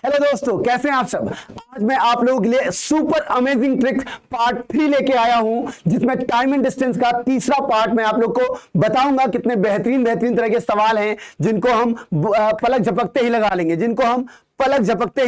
Hello दोस्तों, कैसे हैं आप सब। आज मैं आप लोगों के लिए सुपर अमेजिंग ट्रिक पार्ट 3 लेके आया हूं, जिसमें टाइम एंड डिस्टेंस का तीसरा पार्ट मैं आप लोग को बताऊंगा। कितने बेहतरीन तरह के सवाल हैं जिनको हम पलक झपकते ही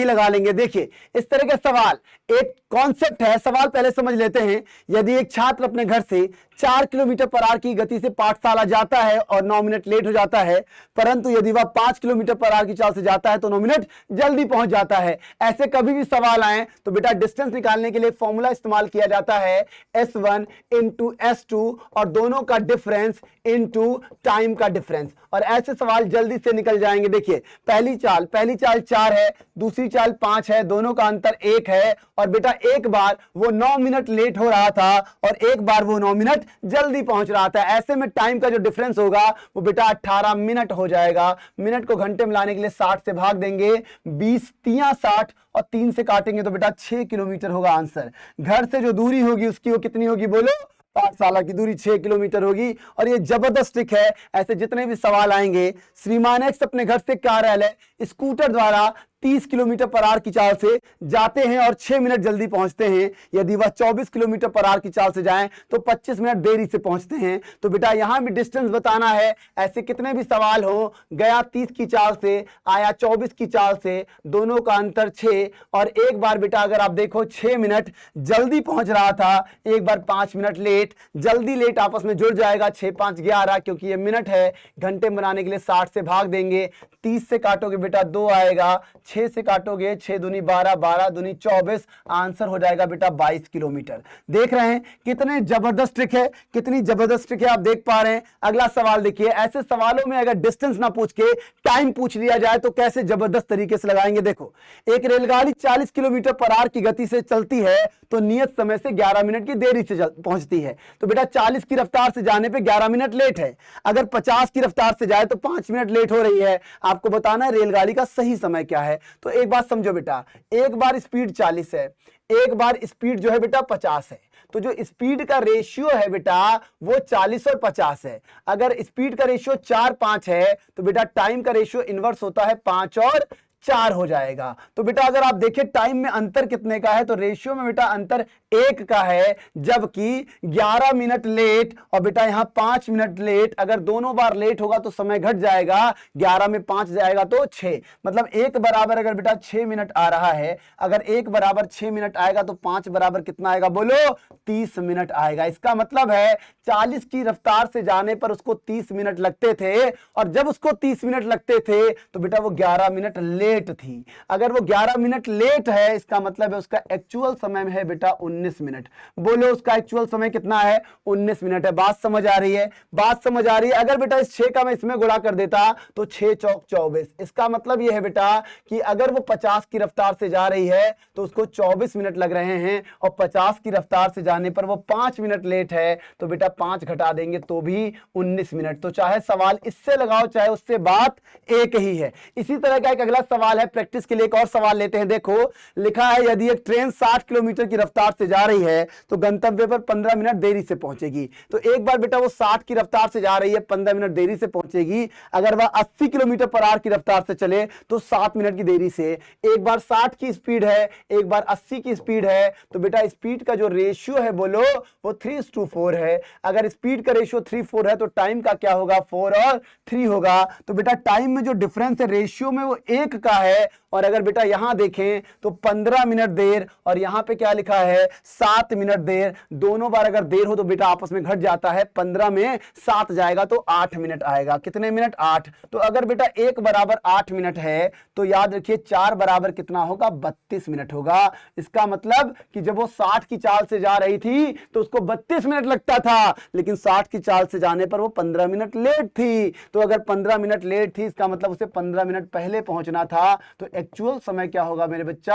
लगा लेंगे, देखिए इस तरह के सवाल, एक कॉन्सेप्ट है। सवाल पहले समझ लेते हैं। यदि एक छात्र अपने घर से 4 किलोमीटर पर आवर की गति से पाठशाला जाता है और 9 मिनट लेट हो जाता है, परंतु यदि वह 5 किलोमीटर पर आवर की चाल से जाता है तो 9 मिनट जल्दी पहुंच जाता है। ऐसे कभी भी सवाल आए तो बेटा डिस्टेंस निकालने के लिए फॉर्मूला इस्तेमाल किया जाता है S1 इंटू S2 और दोनों का डिफरेंस इंटू टाइम का डिफरेंस, और ऐसे सवाल जल्दी से निकल जाएंगे। देखिए पहली चाल 4 है, दूसरी चाल 5 है, दोनों का अंतर 1 है, और बेटा एक बार वो 9 मिनट लेट हो रहा था और एक बार वो 9 मिनट जल्दी पहुंच रहा था। ऐसे में टाइम का जो डिफरेंस होगा वो बेटा 18 मिनट हो जाएगा। मिनट को घंटे में लाने के लिए 60 से भाग देंगे, 20 तिया 60 और 3 से काटेंगे तो बेटा 6 किलोमीटर होगा आंसर। घर से जो दूरी होगी उसकी वो कितनी होगी बोलो, पाठशाला की दूरी 6 किलोमीटर होगी। और ये जबरदस्त ट्रिक है। ऐसे जितने भी सवाल आएंगे, श्रीमान एक्स अपने घर से कार्यालय स्कूटर द्वारा 30 किलोमीटर पर आवर की चाल से जाते हैं और 6 मिनट जल्दी पहुंचते हैं। यदि वह 24 किलोमीटर पर आवर की चाल से जाएं तो 25 मिनट देरी से पहुंचते हैं। तो बेटा यहां भी डिस्टेंस बताना है। ऐसे कितने भी सवाल हो, गया 30 की चाल से, आया 24 की चाल से, दोनों का अंतर 6, और एक बार बेटा अगर आप देखो 6 मिनट जल्दी पहुंच रहा था, एक बार 5 मिनट लेट, जल्दी लेट आपस में जुड़ जाएगा, 6 5 11, क्योंकि ये मिनट है। घंटे बनाने के लिए 60 से भाग देंगे, 30 से काटोगे बेटा 2 आएगा, 6 से काटोगे 6 दूनी 12, 12 दूनी 24, आंसर हो जाएगा बेटा 22 किलोमीटर। देख रहे हैं कितने जबरदस्त ट्रिक है, कितनी जबरदस्त ट्रिक है, आप देख पा रहे हैं। अगला सवाल देखिए। ऐसे सवालों में अगर डिस्टेंस ना पूछ के टाइम पूछ लिया जाए तो कैसे जबरदस्त तरीके से लगाएंगे। देखो एक रेलगाड़ी 40 किलोमीटर पर आवर की गति से चलती है तो नियत समय से 11 मिनट की देरी से पहुंचती है। तो बेटा 40 की रफ्तार से जाने पे 11 मिनट लेट है। अगर 50 की रफ्तार से जाए तो 5 मिनट लेट हो रही है। आपको बताना है रेलगाड़ी का सही समय क्या है। तो एक बात समझो बेटा, एक बार स्पीड 40 है, एक बार स्पीड जो है बेटा 50 है। तो जो स्पीड का रेशियो है बेटा वो 40 और 50 है। अगर स्पीड का रेशियो 4-5 है तो बेटा टाइम का रेशियो इनवर्स होता है 5 और 4 हो जाएगा। तो बेटा अगर आप देखें टाइम में अंतर कितने का है तो रेशियो में बेटा अंतर 1 का है, जबकि 11 मिनट लेट और बेटा यहां 5 मिनट लेट। अगर दोनों बार लेट होगा तो समय घट जाएगा, 11 में 5 जाएगा तो 6, मतलब 1 बराबर अगर बेटा 6 मिनट आ रहा है, अगर 1 बराबर 6 मिनट आएगा तो 5 बराबर कितना आएगा बोलो, 30 मिनट आएगा। इसका मतलब है 40 की रफ्तार से जाने पर उसको 30 मिनट लगते थे, और जब उसको 30 मिनट लगते थे तो बेटा वो 11 मिनट लेट थी। अगर वो 11 मिनट लेट है, इसका मतलब है उसका एक्चुअल समय है बेटा 19 मिनट। बोलो उसका एक्चुअल समय कितना है, 19 मिनट है। बात समझ आ रही है, बात समझ आ रही है। अगर बेटा इस 6 का मैं इसमें गुणा कर देता तो 6 चौक 24। इसका मतलब यह है बेटा कि अगर वो 50 की रफ्तार से जा रही है तो उसको 24 मिनट लग रहे हैं, और 50 की रफ्तार से जाने पर वो 5 मिनट लेट है तो बेटा 5 घटा देंगे तो भी 19 मिनट। तो चाहे सवाल इससे लगाओ चाहे उससे, बात एक ही है। इसी तरह का एक अगला सवाल है, प्रैक्टिस के लिए एक और सवाल लेते हैं। देखो लिखा है यदि एक ट्रेन 60 किलोमीटर की रफ्तार से जा रही है तो गंतव्य पर 15 मिनट देरी से पहुंचेगी। तो एक बार बेटा वो 60 की रफ्तार से जा रही है, 15 मिनट देरी से पहुंचेगी। अगर वह 80 किलोमीटर पर आवर की रफ्तार से चले तो 7 मिनट की देरी से। एक बार 60 की स्पीड है, एक बार 80 की स्पीड है, तो बेटा स्पीड का जो रेशियो है बोलो वो 3:4 है। अगर स्पीड का रेशियो 3:4 है तो टाइम का क्या होगा, 4 और 3 होगा। तो बेटा टाइम में जो डिफरेंस है रेशियो में वो 1 का है, और अगर बेटा यहां देखें तो 15 मिनट देर और यहां पे क्या लिखा है 7 मिनट देर। दोनों बार अगर देर हो तो बेटा आपस में घट जाता है, 15 में 7 जाएगा तो 8 मिनट आएगा। कितने मिनट, 8। तो अगर बेटा 1 बराबर 8 मिनट है तो याद रखिए 4 बराबर कितना होगा, 32 मिनट होगा। इसका मतलब कि जब वो 60 की चाल से जा रही थी तो उसको 32 मिनट लगता था, लेकिन 60 की चाल से जाने पर वो 15 मिनट लेट थी। तो अगर 15 मिनट लेट थी इसका मतलब उसे 15 मिनट पहले पहुंचना था। तो एक्चुअल समय क्या होगा मेरे बच्चा,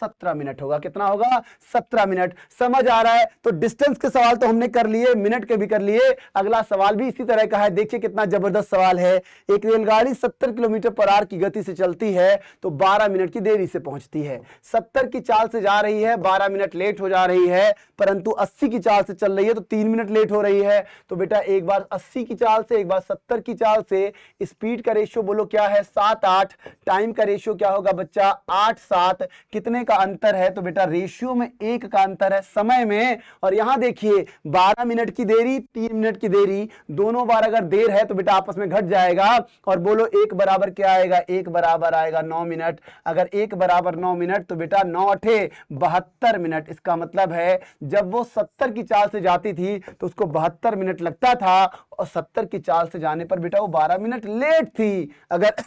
17 मिनट होगा। कितना होगा, 17 मिनट। समझ आ रहा है। तो डिस्टेंस के सवाल तो हमने कर लिए, मिनट के भी कर लिए। अगला सवाल भी इसी तरह का है। देखिए कितना जबरदस्त सवाल है। एक रेलगाड़ी 70 किलोमीटर पर आवर की गति से चलती है तो 12 मिनट की देरी से पहुंचती है। 70 की चाल से जा रही है, 12 मिनट लेट हो जा रही है, परंतु 80 की चाल से चल रही है तो 3 मिनट लेट हो रही है। तो बेटा एक बार 80 की चाल से, एक बार 70 की चाल से, स्पीड का रेशियो बोलो क्या है, 7-8। टाइम का रेशियो क्या होगा होगा बच्चा 8 7, कितने का अंतर है? तो बेटा रेशियो में 1 का अंतर है समय में। और यहां देखिए 12 मिनट की देरी, 3 मिनट की देरी, दोनों बार अगर देर है तो बेटा आपस में घट जाएगा। और बोलो 1 बराबर क्या आएगा? 1 बराबर आएगा 9 मिनट। अगर 1 बराबर 9 मिनट तो बेटा 9 8 72 मिनट। इसका मतलब है जब वो 70 की चाल से जाती थी तो उसको 72 मिनट लगता था, और 70 की चाल से जाने पर बेटा वो 12 मिनट लेट थी। अगर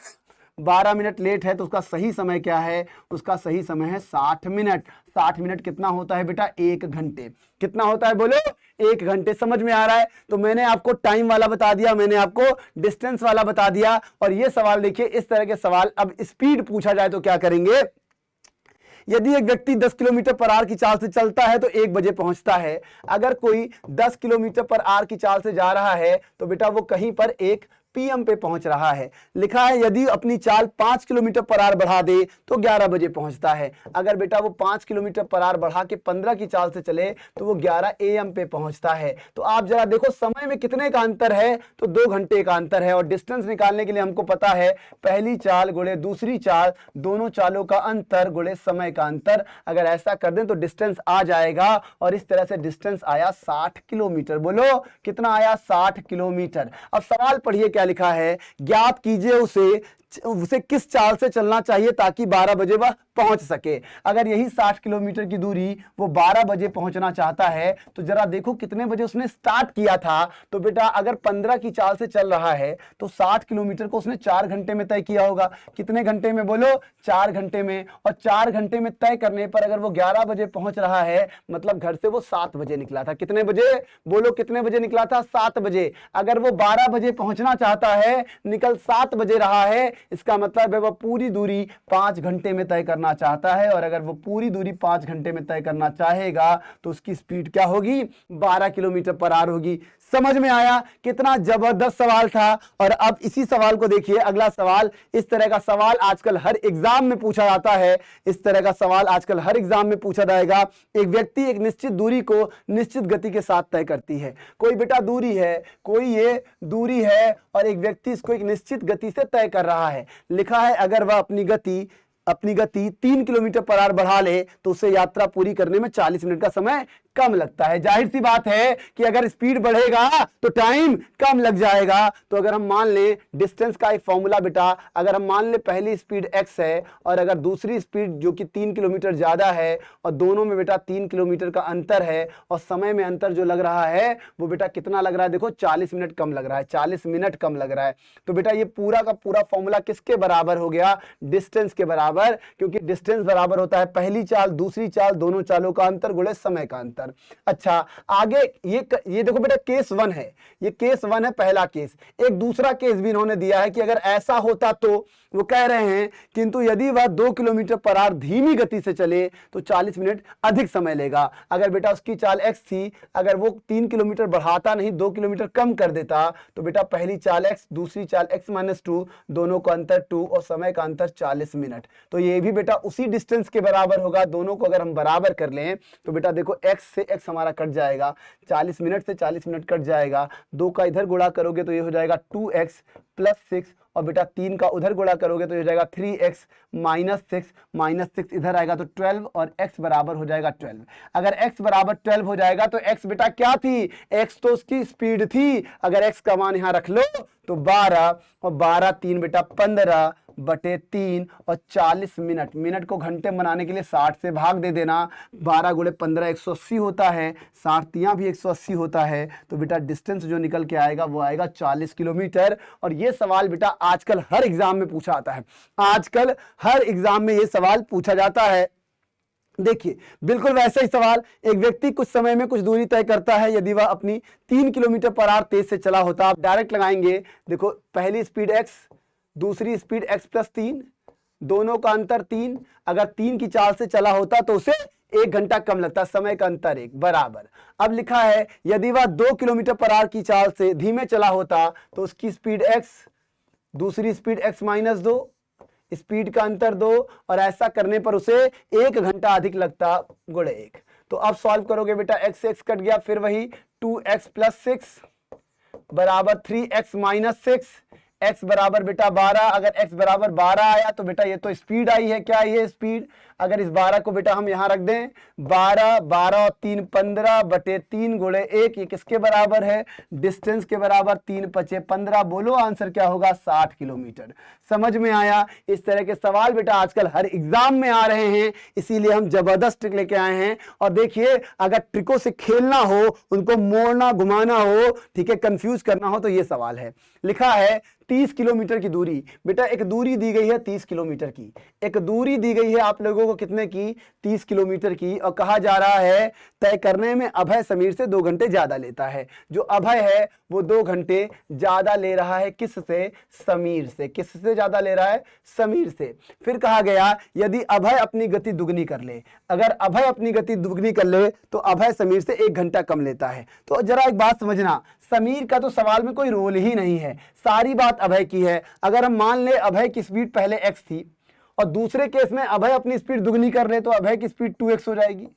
12 मिनट लेट है तो उसका सही समय क्या है? उसका सही समय है 60 मिनट। 60 मिनट कितना होता है बेटा? 1 घंटे। कितना होता है बोलो? 1 घंटे। समझ में आ रहा है? तो मैंने आपको टाइम वाला बता दिया, मैंने आपको डिस्टेंस वाला बता दिया। और ये सवाल देखिए, इस तरह के सवाल अब स्पीड पूछा जाए तो क्या करेंगे? यदि एक व्यक्ति 10 किलोमीटर पर आवर की चाल से चलता है तो 1 बजे पहुंचता है। अगर कोई 10 किलोमीटर पर आवर की चाल से जा रहा है तो बेटा वो कहीं पर 1 PM पे पहुंच रहा है। लिखा है यदि अपनी चाल 5 किलोमीटर पर आवर बढ़ा दे तो 11 बजे पहुंचता है। अगर बेटा वो 5 किलोमीटर पर आवर बढ़ा के 15 की चाल से चले तो वो 11 AM पे पहुंचता है। तो आप जरा देखो समय में कितने का अंतर है? तो 2 घंटे का अंतर है। और डिस्टेंस निकालने के लिए हमको पता है पहली चाल गुणे दूसरी चाल, दोनों चालों का अंतर गुणे समय का अंतर। अगर ऐसा कर दें तो डिस्टेंस आ जाएगा। और इस तरह से डिस्टेंस आया 60 किलोमीटर। बोलो कितना आया? 60 किलोमीटर। अब सवाल पढ़िए क्या लिखा है? ज्ञात कीजिए उसे किस चाल से चलना चाहिए ताकि 12 बजे वह पहुंच सके। अगर यही 60 किलोमीटर की दूरी वो 12 बजे पहुंचना चाहता है तो जरा देखो कितने बजे उसने स्टार्ट किया था। तो बेटा अगर 15 की चाल से चल रहा है तो 60 किलोमीटर को उसने 4 घंटे में तय किया होगा। कितने घंटे में? बोलो 4 घंटे में। और 4 घंटे में तय करने पर अगर वो 11 बजे पहुंच रहा है मतलब घर से वो 7 बजे निकला था। कितने बजे? बोलो कितने बजे निकला था? 7 बजे। अगर वो 12 बजे पहुंचना चाहता है, निकल 7 बजे रहा है, इसका मतलब है वह पूरी दूरी 5 घंटे में तय करना चाहता है। और अगर वो पूरी दूरी 5 घंटे में तय करना चाहेगा तो उसकी स्पीड क्या होगी? 12 किलोमीटर पर आवर होगी। समझ में आया? कितना जबरदस्त सवाल था। और अब इसी सवाल को देखिए, अगला सवाल। इस तरह का सवाल आजकल हर एग्जाम में पूछा जाता है। इस तरह का सवाल आजकल हर एग्जाम में पूछा जाएगा। एक व्यक्ति एक निश्चित दूरी को निश्चित गति के साथ तय करती है। कोई बेटा दूरी है, कोई ये दूरी है, और एक व्यक्ति इसको एक निश्चित गति से तय कर रहा है। लिखा है अगर वह अपनी गति 3 किलोमीटर पर आवर बढ़ा ले तो उसे यात्रा पूरी करने में 40 मिनट का समय कम लगता है। जाहिर सी बात है कि अगर स्पीड बढ़ेगा तो टाइम कम लग जाएगा। तो अगर हम मान लें डिस्टेंस का एक फॉर्मूला बेटा, अगर हम मान लें पहली स्पीड x है और अगर दूसरी स्पीड जो कि 3 किलोमीटर ज्यादा है और दोनों में बेटा 3 किलोमीटर का अंतर है और समय में अंतर जो लग रहा है वो बेटा कितना लग रहा है? देखो 40 मिनट कम लग रहा है, 40 मिनट कम लग रहा है। तो बेटा ये पूरा का पूरा फॉर्मूला किसके बराबर हो गया? डिस्टेंस के बराबर, क्योंकि डिस्टेंस बराबर होता है पहली चाल दूसरी चाल दोनों चालों का अंतर गुणे समय का अंतर। अच्छा आगे ये देखो बेटा केस 1 है, ये केस 1 है पहला केस। एक दूसरा केस भी इन्होंने दिया है कि अगर ऐसा होता तो वो कह रहे हैं किंतु यदि वह 2 किलोमीटर पर आवर धीमी गति से चले तो 40 मिनट अधिक समय लेगा। अगर बेटा उसकी चाल x थी, अगर वो 3 किलोमीटर बढ़ाता नहीं 2 किलोमीटर कम कर देता तो बेटा पहली चाल x दूसरी चाल x-2 दोनों का अंतर 2 और समय का अंतर 40 मिनट। तो ये भी बेटा उसी डिस्टेंस के बराबर होगा। दोनों को अगर हम बराबर कर लें तो बेटा देखो x से x हमारा कट जाएगा, 40 मिनट से 40 मिनट कट जाएगा, 2 का इधर गुणा करोगे तो ये हो जाएगा 2x + 6 और बेटा 3 का उधर गुणा करोगे तो ये हो जाएगा 3x - 6 इधर आएगा तो 12 और x बराबर हो जाएगा 12। अगर x बराबर 12 हो जाएगा तो x बेटा क्या थी? x तो उसकी स्पीड थी। अगर x का मान यहां रख लो तो 12 और 12 3 बेटा 15/3 और 40 मिनट को घंटे बनाने के लिए 60 से भाग दे देना। 12 × 15 180 होता है, 60 तियां भी 180 होता है। तो बेटा डिस्टेंस जो निकल के आएगा वो आएगा 40 किलोमीटर। और ये सवाल बेटा आजकल हर एग्जाम में पूछा जाता है, आजकल हर एग्जाम में ये सवाल पूछा जाता है। देखिए बिल्कुल वैसा ही सवाल, एक व्यक्ति कुछ समय में कुछ दूरी तय करता है। यदि वह अपनी 3 किलोमीटर पर आवर तेज से चला होता, आप डायरेक्ट लगाएंगे। देखो पहली स्पीड x दूसरी स्पीड x + 3 दोनों का अंतर 3, अगर 3 की चाल से चला होता तो उसे 1 घंटा कम लगता, समय का अंतर 1 बराबर। अब लिखा है यदि वह 2 किलोमीटर पर आवर की चाल से धीमे चला होता तो उसकी स्पीड x दूसरी स्पीड x-2 स्पीड का अंतर 2 और ऐसा करने पर उसे 1 घंटा अधिक लगता गुणे 1। तो अब सॉल्व करोगे बेटा x से x कट गया, फिर वही 2x + 6 बराबर 3x - 6 x बराबर बेटा 12, अगर x बराबर 12 आया तो बेटा ये तो स्पीड आई है, क्या ये स्पीड, अगर इस 12 को बेटा हम यहां रख दें, 12 12 और 3 15 बटे 3 गुणे 1, ये किसके बराबर है, डिस्टेंस के बराबर, 3 5 15, बोलो आंसर क्या होगा, 60 किलोमीटर। समझ में आया। इस तरह के सवाल बेटा आजकल हर एग्जाम में आ रहे हैं, इसीलिए हम जबरदस्त ट्रिक लेके आए हैं। और देखिए अगर ट्रिकों से खेलना हो, उनको मोड़ना घुमाना हो, ठीक है, कंफ्यूज करना हो, तो ये सवाल है। लिखा है 30 किलोमीटर की दूरी, बेटा एक दूरी दी गई है 30 किलोमीटर की, एक दूरी दी गई है आप लोगों को कितने की, 30 किलोमीटर की, और कहा जा रहा है तय करने में अभय समीर से 2 घंटे ज्यादा लेता है। जो अभय है वो 2 घंटे ज्यादा ले रहा है, किससे, समीर से। किससे ज्यादा ले रहा है, समीर से। फिर कहा गया यदि अभय अपनी गति दुगनी कर ले, अगर अभय अपनी गति दुगनी कर ले तो अभय समीर से 1 घंटा कम लेता है। तो जरा एक बात समझना, समीर का तो सवाल में कोई रोल ही नहीं है, सारी बात अभय की है। अगर हम मान ले अभय की स्पीड पहले x थी और दूसरे केस में अभय अपनी स्पीड दुगनी कर ले, तो अभय की स्पीड 2x हो जाएगी।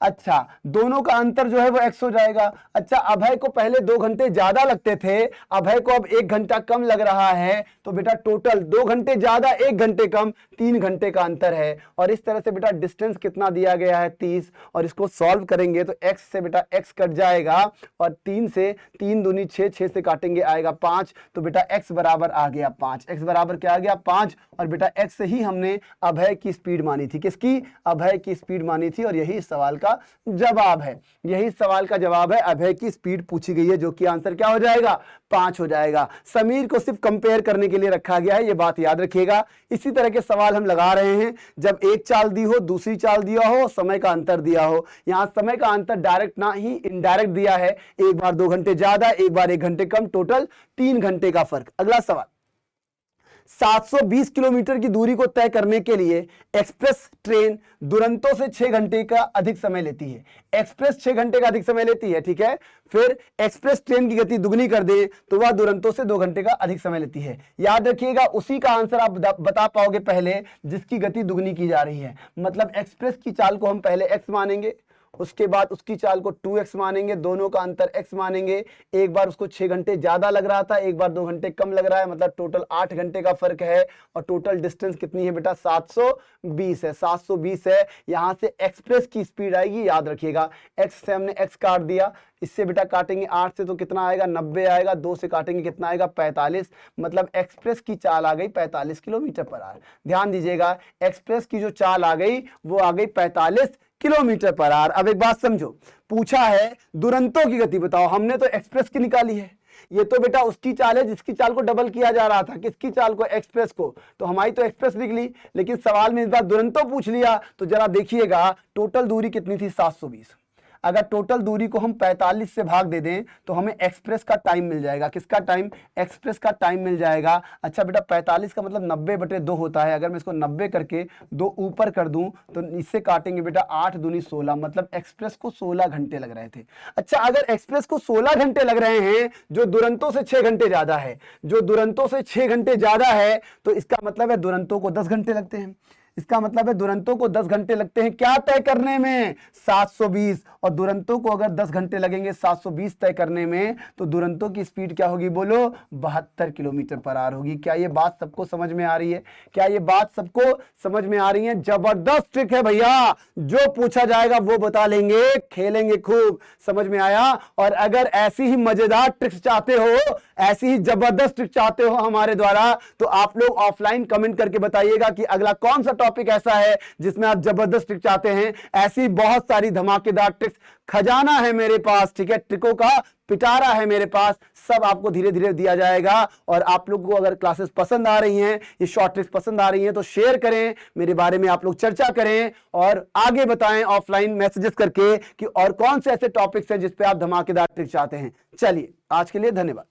अच्छा, दोनों का अंतर जो है वो x हो जाएगा। अच्छा, अभय को पहले 2 घंटे ज्यादा लगते थे, अभय को अब 1 घंटा कम लग रहा है, तो बेटा टोटल 2 घंटे ज्यादा 1 घंटे कम, 3 घंटे का अंतर है। और इस तरह से बेटा डिस्टेंस कितना दिया गया है, 30, और इसको सॉल्व करेंगे तो x से बेटा x कट जाएगा, और 3 से 3 दूनी 6, 6 से काटेंगे आएगा 5, तो बेटा x बराबर आ गया 5। x बराबर क्या आ गया, 5। और बेटा x से ही हमने अभय की स्पीड मानी थी, किसकी, अभय की स्पीड मानी थी। और यही सवाल का जवाब है, यही सवाल का जवाब है, अभय की स्पीड पूछी गई है, जो कि आंसर क्या हो जाएगा, 5 हो जाएगा। समीर को सिर्फ कंपेयर करने के लिए रखा गया है, ये बात याद रखिएगा। इसी तरह के सवाल हम लगा रहे हैं जब एक चाल दी हो, दूसरी चाल दिया हो, समय का अंतर दिया हो। यहां समय का अंतर डायरेक्ट ना ही इनडायरेक्ट दिया है, एक बार 2 घंटे ज्यादा, एक बार 1 घंटे कम, टोटल 3 घंटे का फर्क। अगला सवाल, 720 किलोमीटर की दूरी को तय करने के लिए एक्सप्रेस ट्रेन दुरंतो से 6 घंटे का अधिक समय लेती है। एक्सप्रेस 6 घंटे का अधिक समय लेती है, ठीक है। फिर एक्सप्रेस ट्रेन की गति दुगनी कर दे तो वह दुरंतो से 2 घंटे का अधिक समय लेती है। याद रखिएगा उसी का आंसर आप बता पाओगे पहले जिसकी गति दुगनी की जा रही है। मतलब एक्सप्रेस की चाल को हम पहले x मानेंगे, उसके बाद उसकी चाल को 2x मानेंगे, दोनों का अंतर x मानेंगे। एक बार उसको 6 घंटे ज्यादा लग रहा था, एक बार 2 घंटे कम लग रहा है, मतलब टोटल 8 घंटे का फर्क है। और टोटल डिस्टेंस कितनी है बेटा, 720 है, 720 है। यहां से एक्सप्रेस की स्पीड आएगी, याद रखिएगा x से हमने x काट दिया, इससे बेटा काटेंगे 8 से तो कितना आएगा, 90 आएगा, 2 से काटेंगे कितना आएगा, 45। मतलब एक्सप्रेस की चाल आ गई 45 किलोमीटर पर आवर। ध्यान दीजिएगा, एक्सप्रेस की जो चाल आ गई वो आ गई 45 किलोमीटर पर आवर। अब एक बात समझो, पूछा है दुरंतो की गति बताओ, हमने तो एक्सप्रेस की निकाली है, ये तो बेटा उसकी चाल है जिसकी चाल को डबल किया जा रहा था। किसकी चाल को, एक्सप्रेस को। तो हमारी तो एक्सप्रेस निकली, लेकिन सवाल में इस बार दुरंतो पूछ लिया। तो जरा देखिएगा टोटल दूरी कितनी थी, 720। अगर टोटल दूरी को हम 45 से भाग दे दें तो हमें एक्सप्रेस का टाइम मिल जाएगा। किसका टाइम, एक्सप्रेस का टाइम मिल जाएगा। अच्छा बेटा 45 का मतलब 90/2 होता है। अगर मैं इसको 90 करके 2 ऊपर कर दूं तो इससे काटेंगे बेटा 8 दूनी 16, मतलब एक्सप्रेस को 16 घंटे लग रहे थे। अच्छा अगर एक्सप्रेस को 16 घंटे लग रहे हैं, जो दुरंतो से 6 घंटे ज्यादा है, जो दुरंतो से 6 घंटे ज्यादा है, तो इसका मतलब है दुरंतो को 10 घंटे लगते हैं। इसका मतलब है दुरंतो को 10 घंटे लगते हैं क्या तय करने में, 720। और दुरंतो को अगर 10 घंटे लगेंगे 720 तय करने में, तो दुरंतो की स्पीड क्या होगी बोलो, 72 किलोमीटर पर आवर होगी। क्या ये बात सबको समझ में आ रही है, क्या ये बात सबको समझ में आ रही है। जबरदस्त ट्रिक है भैया, जो पूछा जाएगा वो बता लेंगे, खेलेंगे खूब। समझ में आया। और अगर ऐसी ही मजेदार ट्रिक्स चाहते हो, ऐसी ही जबरदस्त ट्रिक चाहते हो हमारे द्वारा, तो आप लोग ऑफलाइन कमेंट करके बताइएगा कि अगला कौन सा टॉपिक ऐसा है जिसमें आप जबरदस्त ट्रिक चाहते हैं। ऐसी बहुत सारी धमाकेदार ट्रिक्स, खजाना है मेरे पास, ठीक है, ट्रिकों का पिटारा है मेरे पास, सब आपको धीरे धीरे दिया जाएगा। और आप लोगों को अगर क्लासेस पसंद आ रही हैं, ये शॉर्ट ट्रिक्स पसंद आ रही हैं, तो शेयर करें, मेरे बारे में आप लोग चर्चा करें और आगे बताएं ऑफलाइन मैसेजेस करके कि और कौन से ऐसे टॉपिक्स हैं जिस पे आप धमाकेदार ट्रिक्स चाहते हैं। चलिए आज के लिए धन्यवाद।